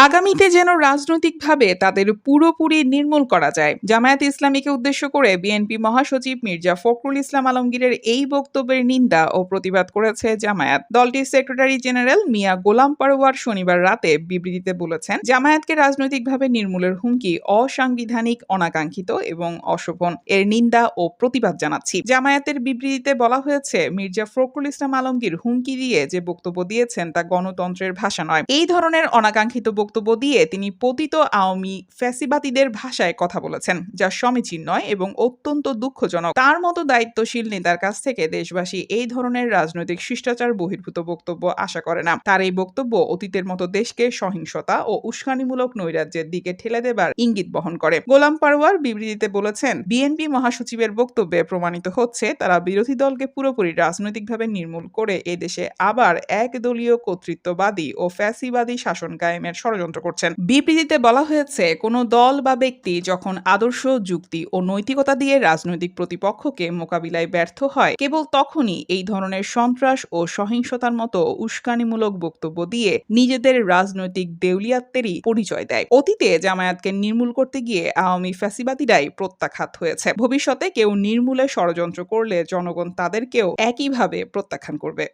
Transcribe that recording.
আগামীতে যেন রাজনৈতিকভাবে তাদের পুরোপুরি নির্মূল করা যায়। জামায়াতে ইসলামীকে উদ্দেশ্য করে বিএনপি মহাসচিব মির্জা ফখরুল ইসলাম আলমগীরের এই বক্তব্যের নিন্দা ও প্রতিবাদ করেছে জামায়াত। দলটির সেক্রেটারি জেনারেল মিয়া গোলাম পরওয়ার শনিবার রাতে বিবৃতিতে বলেছেন, জামায়াতকে রাজনৈতিকভাবে নির্মূলের হুমকি অসাংবিধানিক, অনাকাঙ্ক্ষিত এবং অশোভন। এর নিন্দা ও প্রতিবাদ জানাচ্ছি। জামায়াতের বিবৃতিতে বলা হয়েছে, মির্জা ফখরুল ইসলাম আলমগীর হুমকি দিয়ে যে বক্তব্য দিয়েছেন তা গণতন্ত্রের ভাষা নয়। এই ধরনের অনাকাঙ্ক্ষিত বক্তব্য দিয়ে তিনি পতিত আওয়ামী ফ্যাসিবাদীদের ভাষায় কথা বলেছেন, যা সমীচীন নয় এবং অত্যন্ত দুঃখজনক। তার মতো দায়িত্বশীল নেতার কাছ থেকে দেশবাসী এই ধরনের রাজনৈতিক শিষ্টাচার বহির্ভূত বক্তব্য আশা করে না। তার এই বক্তব্য অতীতের মতো দেশকে সহিংসতা ও উস্কানিমূলক নৈরাজ্যের দিকে ঠেলে দেবার ইঙ্গিত বহন করে। গোলাম পারওয়ার বিবৃতিতে বলেছেন, বিএনপি মহাসচিবের বক্তব্যে প্রমাণিত হচ্ছে তারা বিরোধী দলকে পুরোপুরি রাজনৈতিকভাবে নির্মূল করে এদেশে আবার একদলীয় কর্তৃত্ববাদী ও ফ্যাসিবাদী শাসন কায়েমের ষড়যন্ত্র করছেন। বিবৃতিতে বলা হয়েছে, কোনো দল বা ব্যক্তি যখন আদর্শ, যুক্তি ও নৈতিকতা দিয়ে রাজনৈতিক প্রতিপক্ষকে মোকাবিলায় ব্যর্থ হয়, কেবল তখনই এই ধরনের সন্ত্রাস ও সহিংসতার মতো উস্কানিমূলক বক্তব্য দিয়ে নিজেদের রাজনৈতিক দেউলিয়াত্বেরই পরিচয় দেয়। অতীতে জামায়াতকে নির্মূল করতে গিয়ে আওয়ামী ফ্যাসিবাদীরাই প্রত্যাখ্যাত হয়েছে। ভবিষ্যতে কেউ নির্মূলে ষড়যন্ত্র করলে জনগণ তাদেরকেও একইভাবে প্রত্যাখ্যান করবে।